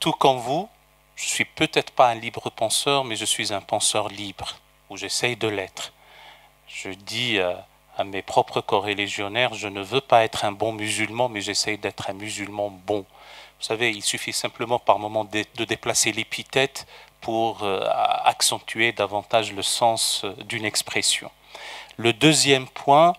tout comme vous, je suis peut-être pas un libre penseur, mais je suis un penseur libre, ou j'essaye de l'être. Je dis à mes propres corélégionnaires, je ne veux pas être un bon musulman, mais j'essaye d'être un musulman bon. Vous savez, il suffit simplement par moment de déplacer l'épithète pour accentuer davantage le sens d'une expression. Le deuxième point,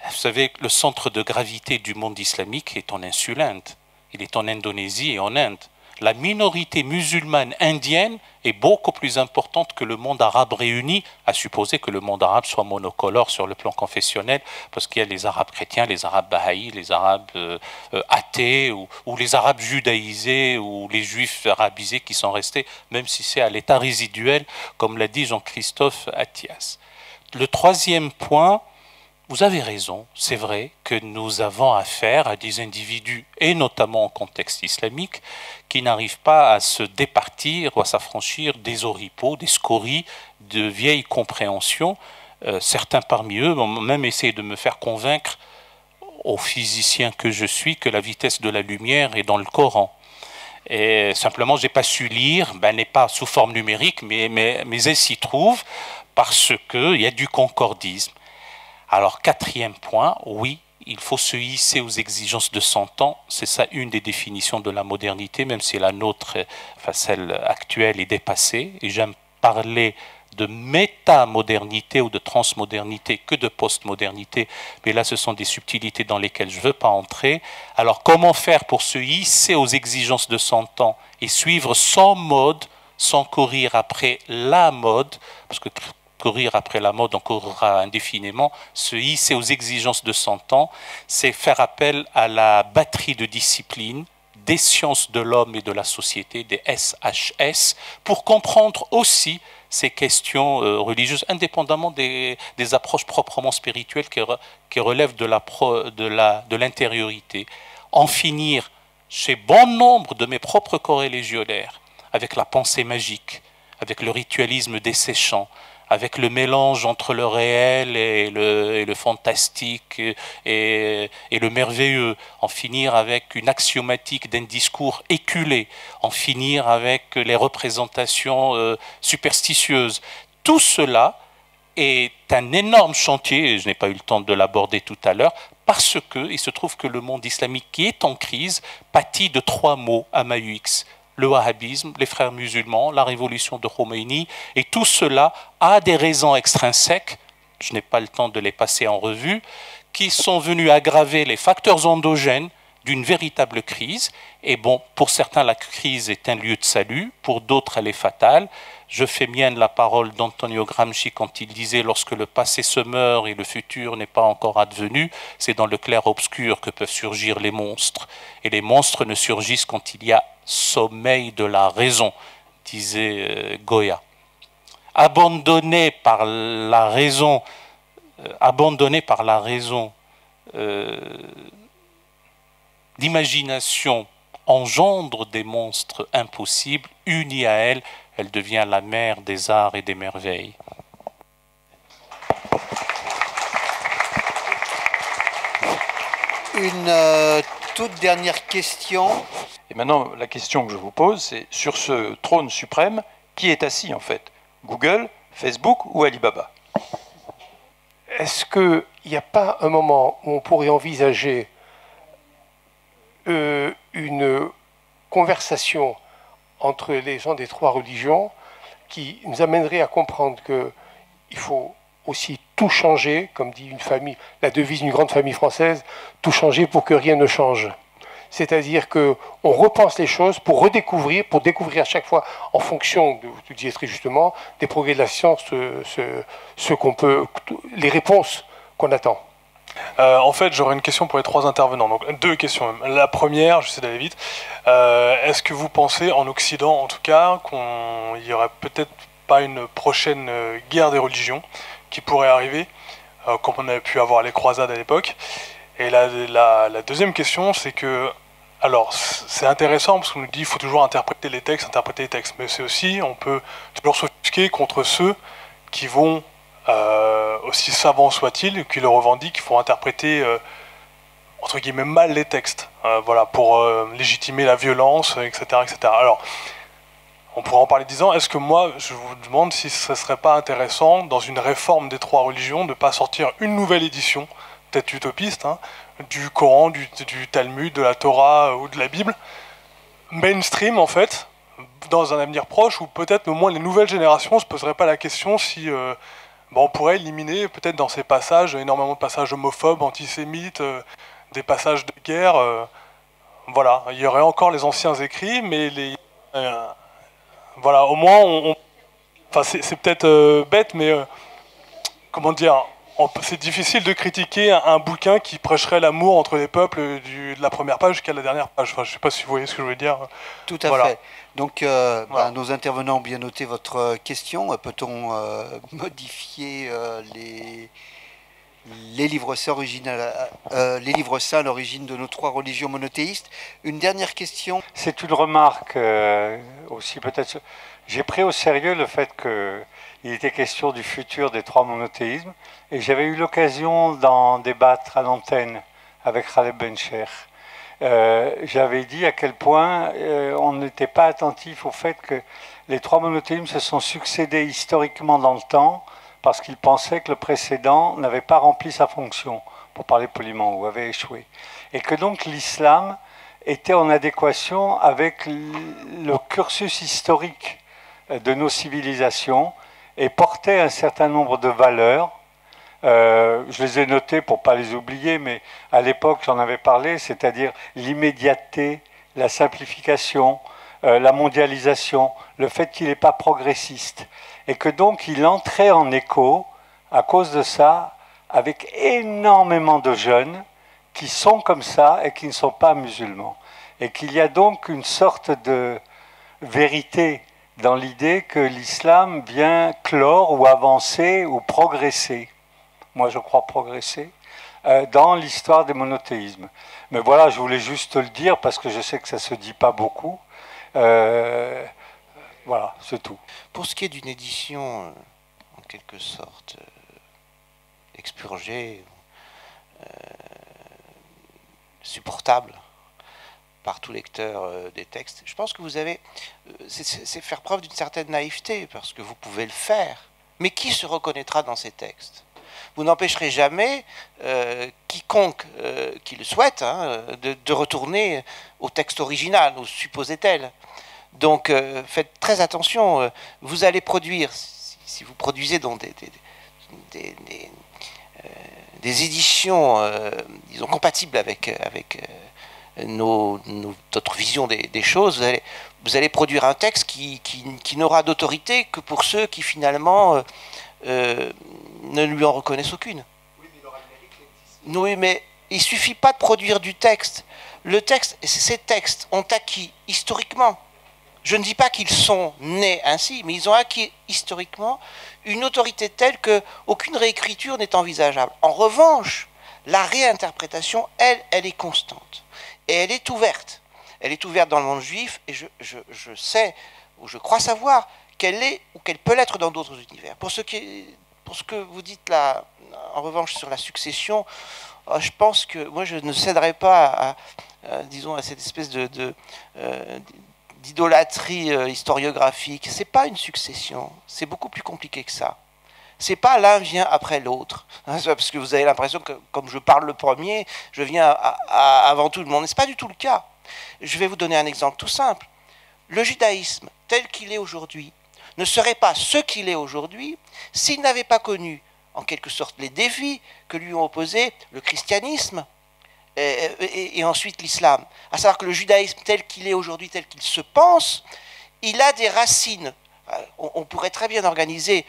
vous savez, le centre de gravité du monde islamique est en Insulinde. Il est en Indonésie et en Inde. La minorité musulmane indienne est beaucoup plus importante que le monde arabe réuni, à supposer que le monde arabe soit monocolore sur le plan confessionnel, parce qu'il y a les arabes chrétiens, les arabes bahaïs, les arabes athées, ou les arabes judaïsés, ou les juifs arabisés qui sont restés, même si c'est à l'état résiduel, comme l'a dit Jean-Christophe Attias. Le troisième point, vous avez raison, c'est vrai que nous avons affaire à des individus, et notamment en contexte islamique, qui n'arrivent pas à se départir ou à s'affranchir des oripeaux, des scories, de vieilles compréhensions. Certains parmi eux ont même essayé de me faire convaincre, au physicien que je suis, que la vitesse de la lumière est dans le Coran. Et simplement, je n'ai pas su lire, n'est pas sous forme numérique, mais elle s'y trouve parce qu'il y a du concordisme. Alors, quatrième point, oui, il faut se hisser aux exigences de son temps. C'est ça une des définitions de la modernité, même si la nôtre, enfin celle actuelle, est dépassée. Et j'aime parler de métamodernité ou de transmodernité que de postmodernité. Mais là, ce sont des subtilités dans lesquelles je ne veux pas entrer. Alors, comment faire pour se hisser aux exigences de son temps et suivre son mode sans courir après la mode, parce que courir après la mode, on courra indéfiniment. Se hisser aux exigences de son temps, c'est faire appel à la batterie de disciplines des sciences de l'homme et de la société, des SHS, pour comprendre aussi ces questions religieuses, indépendamment des approches proprement spirituelles qui relèvent de l'intériorité. En finir chez bon nombre de mes propres corélégionnaires avec la pensée magique, avec le ritualisme desséchant, avec le mélange entre le réel et le fantastique et le merveilleux, en finir avec une axiomatique d'un discours éculé, en finir avec les représentations superstitieuses. Tout cela est un énorme chantier, et je n'ai pas eu le temps de l'aborder tout à l'heure, parce qu'il se trouve que le monde islamique qui est en crise pâtit de 3 mots à maillot X. Le wahhabisme, les frères musulmans, la révolution de Khomeini, et tout cela a des raisons extrinsèques, je n'ai pas le temps de les passer en revue, qui sont venus aggraver les facteurs endogènes d'une véritable crise. Et bon, pour certains, la crise est un lieu de salut, pour d'autres, elle est fatale. Je fais mienne la parole d'Antonio Gramsci quand il disait « Lorsque le passé se meurt et le futur n'est pas encore advenu, c'est dans le clair-obscur que peuvent surgir les monstres. Et les monstres ne surgissent quand il y a sommeil de la raison », disait Goya. Abandonné par la raison, l'imagination engendre des monstres impossibles, unis à elle, elle devient la mère des arts et des merveilles. Une toute dernière question. Et maintenant, la question que je vous pose, c'est sur ce trône suprême, qui est assis en fait? Google, Facebook ou Alibaba? Est-ce qu'il n'y a pas un moment où on pourrait envisager une conversation entre les gens des 3 religions qui nous amènerait à comprendre qu'il faut aussi tout changer, comme dit une famille, la devise d'une grande famille française, tout changer pour que rien ne change. C'est-à-dire qu'on repense les choses pour découvrir à chaque fois, en fonction, tu disais très justement, des progrès de la science, les réponses qu'on attend. En fait, j'aurais une question pour les 3 intervenants. Donc 2 questions même. La première, j'essaie d'aller vite. Est-ce que vous pensez, en Occident en tout cas, qu'il n'y aurait peut-être pas une prochaine guerre des religions qui pourrait arriver, comme on avait pu avoir les croisades à l'époque? Et la deuxième question, c'est que, alors, c'est intéressant parce qu'on nous dit qu'il faut toujours interpréter les textes, mais c'est aussi, on peut toujours s'offusquer contre ceux qui vont, aussi savants soient-ils, qui le revendiquent, qui font interpréter entre guillemets mal les textes, voilà, pour légitimer la violence, etc., etc. Alors, on pourrait en parler 10 ans. Est-ce que moi, je vous demande si ce ne serait pas intéressant, dans une réforme des 3 religions, de ne pas sortir une nouvelle édition, peut-être utopiste, hein, du Coran, du Talmud, de la Torah ou de la Bible, mainstream en fait, dans un avenir proche, où peut-être au moins les nouvelles générations ne se poseraient pas la question si on pourrait éliminer peut-être dans ces passages énormément de passages homophobes, antisémites, des passages de guerre. Voilà, il y aurait encore les anciens écrits, mais voilà, au moins, enfin, c'est peut-être bête, mais comment dire, c'est difficile de critiquer un bouquin qui prêcherait l'amour entre les peuples de la première page jusqu'à la dernière page. Enfin, je ne sais pas si vous voyez ce que je veux dire. Tout à voilà. fait. Donc, Voilà. nos intervenants ont bien noté votre question. Peut-on modifier les livres saints à l'origine de nos 3 religions monothéistes? Une dernière question. C'est une remarque aussi peut-être. J'ai pris au sérieux le fait qu'il était question du futur des 3 monothéismes, et j'avais eu l'occasion d'en débattre à l'antenne avec Khaled Bencher. J'avais dit à quel point on n'était pas attentif au fait que les 3 monothéismes se sont succédés historiquement dans le temps, parce qu'ils pensaient que le précédent n'avait pas rempli sa fonction, pour parler poliment, ou avait échoué. Et que donc l'islam était en adéquation avec le cursus historique de nos civilisations et portait un certain nombre de valeurs. Je les ai notées pour ne pas les oublier, mais à l'époque j'en avais parlé, c'est-à-dire l'immédiateté, la simplification, la mondialisation, le fait qu'il n'est pas progressiste. Et que donc il entrait en écho, à cause de ça, avec énormément de jeunes qui sont comme ça et qui ne sont pas musulmans. Et qu'il y a donc une sorte de vérité dans l'idée que l'islam vient clore ou avancer ou progresser. Moi je crois progresser dans l'histoire des monothéismes. Mais voilà, je voulais juste le dire parce que je sais que ça ne se dit pas beaucoup. Voilà, c'est tout. Pour ce qui est d'une édition, en quelque sorte, expurgée, supportable par tout lecteur des textes, je pense que vous avez... c'est faire preuve d'une certaine naïveté, parce que vous pouvez le faire. Mais qui se reconnaîtra dans ces textes? Vous n'empêcherez jamais quiconque qui le souhaite de retourner au texte original, au supposé tel. Donc faites très attention. Vous allez produire, si vous produisez donc des éditions, disons, compatibles avec notre vision des choses, vous allez produire un texte qui n'aura d'autorité que pour ceux qui finalement ne lui en reconnaissent aucune. Oui, mais il ne suffit pas de produire du texte. Le texte, ces textes ont acquis historiquement, je ne dis pas qu'ils sont nés ainsi, mais ils ont acquis historiquement une autorité telle qu'aucune réécriture n'est envisageable. En revanche, la réinterprétation, elle est constante. Et elle est ouverte. Elle est ouverte dans le monde juif, et je sais, ou je crois savoir, qu'elle est, ou qu'elle peut l'être dans d'autres univers. Pour ce que vous dites là, en revanche, sur la succession, je pense que moi, je ne céderai pas disons, à cette espèce d'idolâtrie historiographique. C'est pas une succession, c'est beaucoup plus compliqué que ça. C'est pas l'un vient après l'autre, parce que vous avez l'impression que comme je parle le premier, je viens avant tout le monde. C'est pas du tout le cas. Je vais vous donner un exemple tout simple. Le judaïsme tel qu'il est aujourd'hui ne serait pas ce qu'il est aujourd'hui s'il n'avait pas connu en quelque sorte les défis que lui ont opposés le christianisme et ensuite l'islam. À savoir que le judaïsme tel qu'il est aujourd'hui, tel qu'il se pense, il a des racines. On pourrait très bien organiser,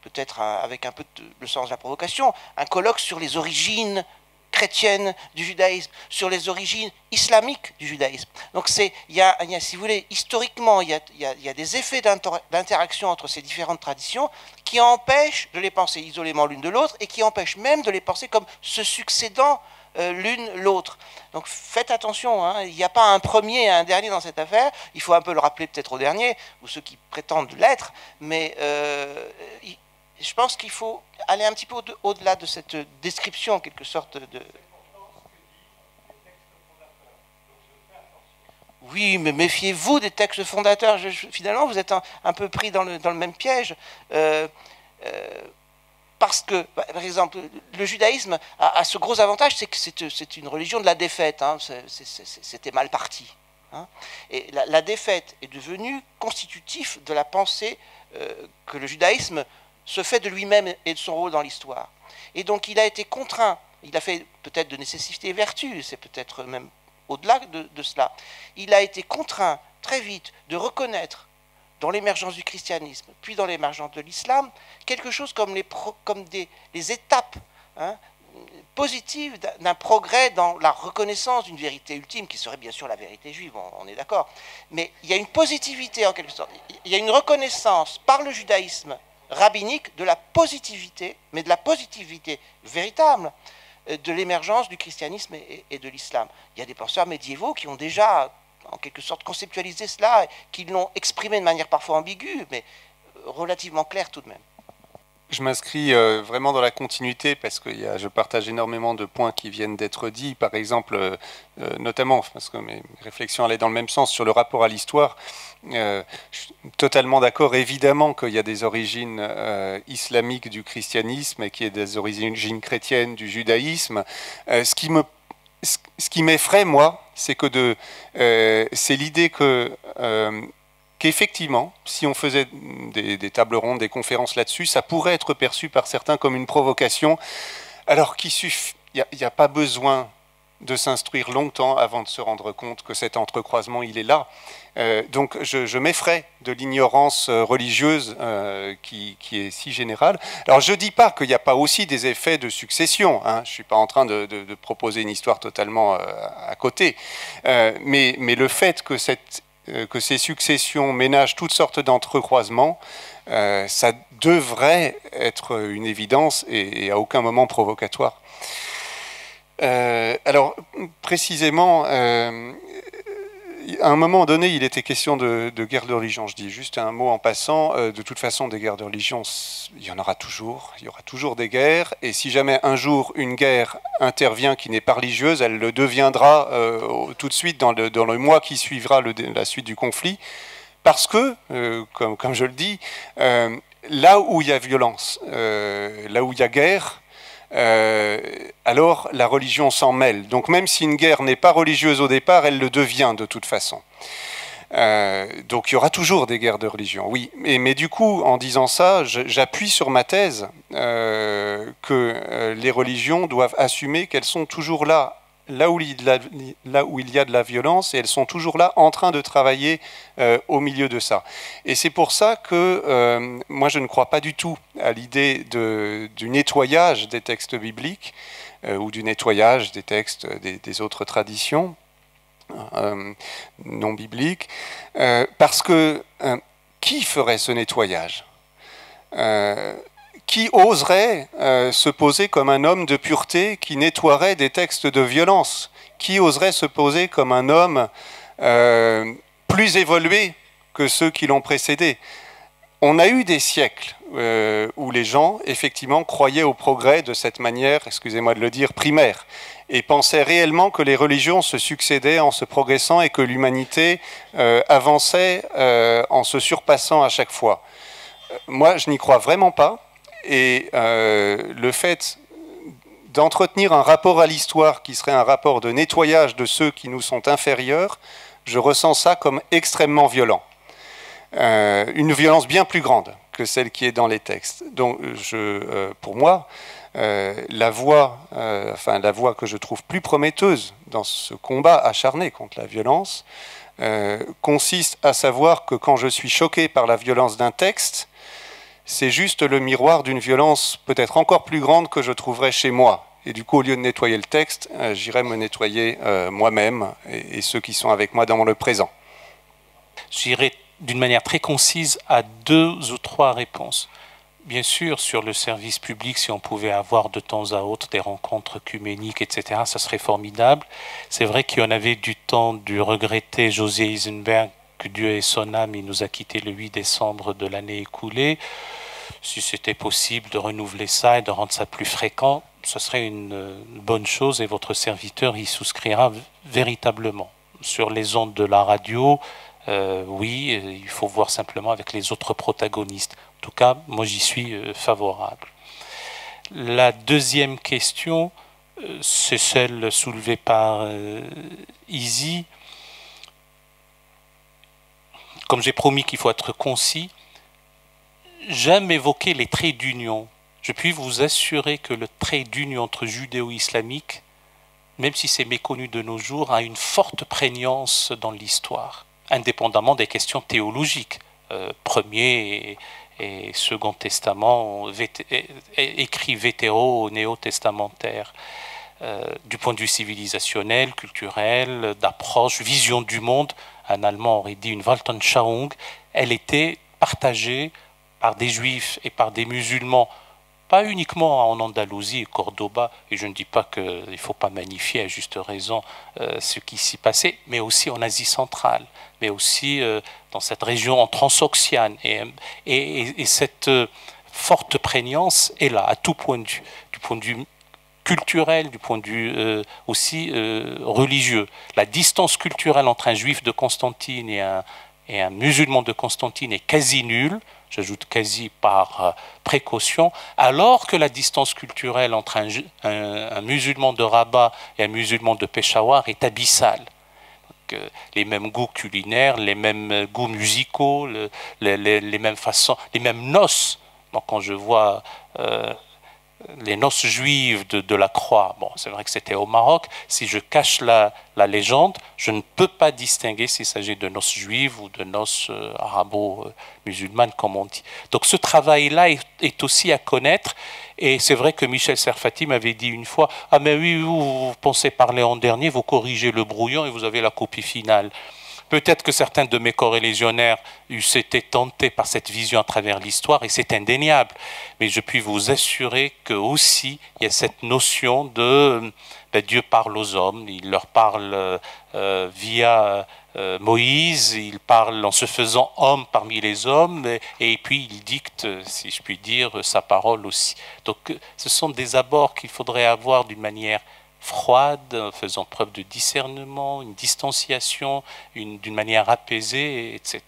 peut-être avec un peu le sens de la provocation, un colloque sur les origines chrétiennes du judaïsme, sur les origines islamiques du judaïsme. Donc si vous voulez, historiquement, il y a des effets d'interaction entre ces différentes traditions qui empêchent de les penser isolément l'une de l'autre et qui empêchent même de les penser comme se succédant l'une l'autre. Donc faites attention, il n'y a pas un premier et un dernier dans cette affaire, il faut un peu le rappeler peut-être au dernier, ou ceux qui prétendent l'être, mais je pense qu'il faut aller un petit peu au-delà de cette description en quelque sorte de... Oui, mais méfiez-vous des textes fondateurs. Finalement, vous êtes un peu pris dans le même piège. Parce que, par exemple, le judaïsme a ce gros avantage, c'est que c'est une religion de la défaite. Hein. C'était mal parti. Hein. Et la défaite est devenue constitutif de la pensée que le judaïsme se fait de lui-même et de son rôle dans l'histoire. Et donc il a été contraint, il a fait peut-être de nécessité et vertu, c'est peut-être même au-delà de cela, il a été contraint très vite de reconnaître dans l'émergence du christianisme, puis dans l'émergence de l'islam, quelque chose comme les étapes positives d'un progrès dans la reconnaissance d'une vérité ultime, qui serait bien sûr la vérité juive, on est d'accord. Mais il y a une positivité en quelque sorte, il y a une reconnaissance par le judaïsme rabbinique de la positivité, mais de la positivité véritable de l'émergence du christianisme et de l'islam. Il y a des penseurs médiévaux qui ont déjà en quelque sorte conceptualisé cela, qui l'ont exprimé de manière parfois ambiguë, mais relativement claire tout de même. Je m'inscris vraiment dans la continuité parce que je partage énormément de points qui viennent d'être dits. Par exemple, notamment, parce que mes réflexions allaient dans le même sens sur le rapport à l'histoire, je suis totalement d'accord, évidemment, qu'il y a des origines islamiques du christianisme et qu'il y a des origines chrétiennes du judaïsme. Ce qui m'effraie, moi, c'est c'est l'idée qu'effectivement, si on faisait des tables rondes, des conférences là-dessus, ça pourrait être perçu par certains comme une provocation, alors qu'il n'y a pas besoin de s'instruire longtemps avant de se rendre compte que cet entrecroisement, il est là. Donc je m'effraie de l'ignorance religieuse qui est si générale. Alors je ne dis pas qu'il n'y a pas aussi des effets de succession, hein. Je ne suis pas en train de proposer une histoire totalement à côté, mais le fait que ces successions ménagent toutes sortes d'entrecroisements, ça devrait être une évidence et à aucun moment provocatoire. Alors, précisément, à un moment donné, il était question de guerre de religion. Je dis juste un mot en passant. De toute façon, des guerres de religion, il y en aura toujours. Il y aura toujours des guerres. Et si jamais un jour une guerre intervient qui n'est pas religieuse, elle le deviendra tout de suite dans le mois qui suivra la suite du conflit. Parce que, comme je le dis, là où il y a violence, là où il y a guerre, alors la religion s'en mêle. Donc même si une guerre n'est pas religieuse au départ, elle le devient de toute façon. Donc il y aura toujours des guerres de religion, oui. Mais du coup, en disant ça, j'appuie sur ma thèse que les religions doivent assumer qu'elles sont toujours là où il y a de la violence, et elles sont toujours là en train de travailler au milieu de ça. Et c'est pour ça que moi je ne crois pas du tout à l'idée du nettoyage des textes bibliques ou du nettoyage des textes des autres traditions non bibliques, parce que qui ferait ce nettoyage ? Qui oserait se poser comme un homme de pureté qui nettoierait des textes de violence? Qui oserait se poser comme un homme plus évolué que ceux qui l'ont précédé? On a eu des siècles où les gens, effectivement, croyaient au progrès de cette manière, excusez-moi de le dire, primaire, et pensaient réellement que les religions se succédaient en se progressant et que l'humanité avançait en se surpassant à chaque fois. Moi, je n'y crois vraiment pas. Et le fait d'entretenir un rapport à l'histoire qui serait un rapport de nettoyage de ceux qui nous sont inférieurs, je ressens ça comme extrêmement violent. Une violence bien plus grande que celle qui est dans les textes. Donc, pour moi, la voie que je trouve plus prometteuse dans ce combat acharné contre la violence consiste à savoir que quand je suis choqué par la violence d'un texte, c'est juste le miroir d'une violence peut-être encore plus grande que je trouverais chez moi. Et du coup, au lieu de nettoyer le texte, j'irai me nettoyer moi-même et ceux qui sont avec moi dans le présent. J'irai d'une manière très concise à 2 ou 3 réponses. Bien sûr, sur le service public, si on pouvait avoir de temps à autre des rencontres œcuméniques, etc., ça serait formidable. C'est vrai qu'il y en avait du temps du regretté José Eisenberg, que Dieu ait son âme, il nous a quittés le 8 décembre de l'année écoulée. Si c'était possible de renouveler ça et de rendre ça plus fréquent, ce serait une bonne chose et votre serviteur y souscrira véritablement. sur les ondes de la radio, oui, il faut voir simplement avec les autres protagonistes. En tout cas, moi j'y suis favorable. La deuxième question, c'est celle soulevée par Izzy. Comme j'ai promis qu'il faut être concis, j'aime évoquer les traits d'union. Je puis vous assurer que le trait d'union entre judéo-islamique, même si c'est méconnu de nos jours, a une forte prégnance dans l'histoire, indépendamment des questions théologiques. Premier et Second Testament, écrits vétéro-néo-testamentaires, du point de vue civilisationnel, culturel, d'approche, vision du monde. Un Allemand aurait dit une Weltanschauung. Elle était partagée par des juifs et par des musulmans, pas uniquement en Andalousie et Cordoba, et je ne dis pas qu'il ne faut pas magnifier à juste raison ce qui s'y passait, mais aussi en Asie centrale, mais aussi dans cette région en Transoxiane. Et cette forte prégnance est là, à tout point de vue, du point de vue culturel, du point de vue aussi religieux. La distance culturelle entre un juif de Constantine et un musulman de Constantine est quasi nulle, j'ajoute quasi par précaution, alors que la distance culturelle entre un musulman de Rabat et un musulman de Peshawar est abyssale. Donc, les mêmes goûts culinaires, les mêmes goûts musicaux, les mêmes façons, les mêmes noces. Donc, quand je vois les noces juives de la Croix, bon, c'est vrai que c'était au Maroc, si je cache la légende, je ne peux pas distinguer s'il s'agit de noces juives ou de noces arabo-musulmanes, comme on dit. Donc ce travail-là est aussi à connaître, et c'est vrai que Michel Serfati m'avait dit une fois, « Ah mais oui, vous pensez parler en dernier, vous corrigez le brouillon et vous avez la copie finale ». Peut-être que certains de mes corréligionnaires eussent été tentés par cette vision à travers l'histoire, et c'est indéniable. Mais je puis vous assurer que aussi il y a cette notion de Dieu parle aux hommes, il leur parle via Moïse, il parle en se faisant homme parmi les hommes, et puis il dicte, si je puis dire, sa parole aussi. Donc ce sont des abords qu'il faudrait avoir d'une manière froide, faisant preuve de discernement, une distanciation, d'une manière apaisée, etc.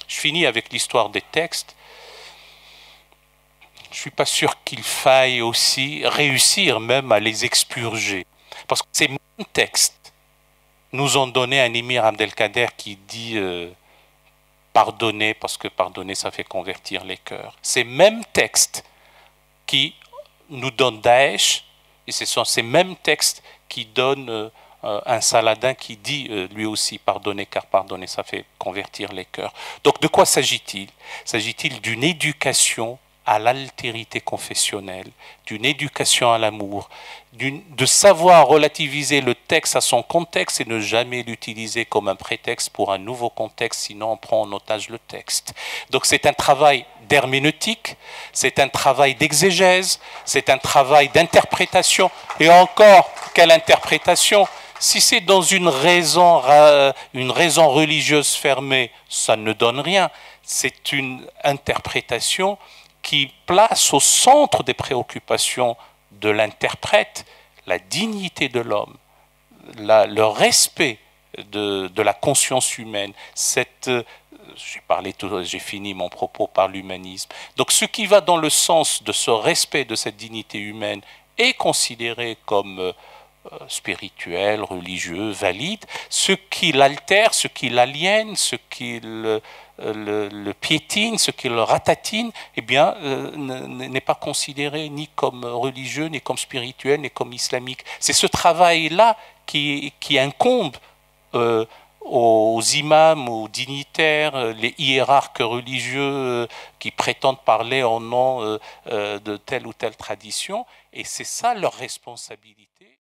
Je finis avec l'histoire des textes. Je ne suis pas sûr qu'il faille aussi réussir même à les expurger. Parce que ces mêmes textes nous ont donné un émir Abdelkader qui dit pardonner, parce que pardonner, ça fait convertir les cœurs. Ces mêmes textes qui nous donnent Daesh, et ce sont ces mêmes textes qui donnent un Saladin qui dit lui aussi pardonner, car pardonner, ça fait convertir les cœurs. Donc de quoi s'agit-il? S'agit-il d'une éducation à l'altérité confessionnelle, d'une éducation à l'amour, de savoir relativiser le texte à son contexte et ne jamais l'utiliser comme un prétexte pour un nouveau contexte, sinon on prend en otage le texte. Donc c'est un travail d'herméneutique, c'est un travail d'exégèse, c'est un travail d'interprétation, et encore, quelle interprétation? Si c'est dans une raison religieuse fermée, ça ne donne rien. C'est une interprétation qui place au centre des préoccupations de l'interprète la dignité de l'homme, le respect de la conscience humaine. J'ai fini mon propos par l'humanisme. Donc ce qui va dans le sens de ce respect de cette dignité humaine est considéré comme spirituel, religieux, valide. Ce qui l'altère, ce qui l'aliène, ce qui le piétine, ce qui le ratatine, eh bien, n'est pas considéré ni comme religieux, ni comme spirituel, ni comme islamique. C'est ce travail-là qui incombe aux imams, aux dignitaires, les hiérarques religieux qui prétendent parler en nom de telle ou telle tradition, et c'est ça leur responsabilité.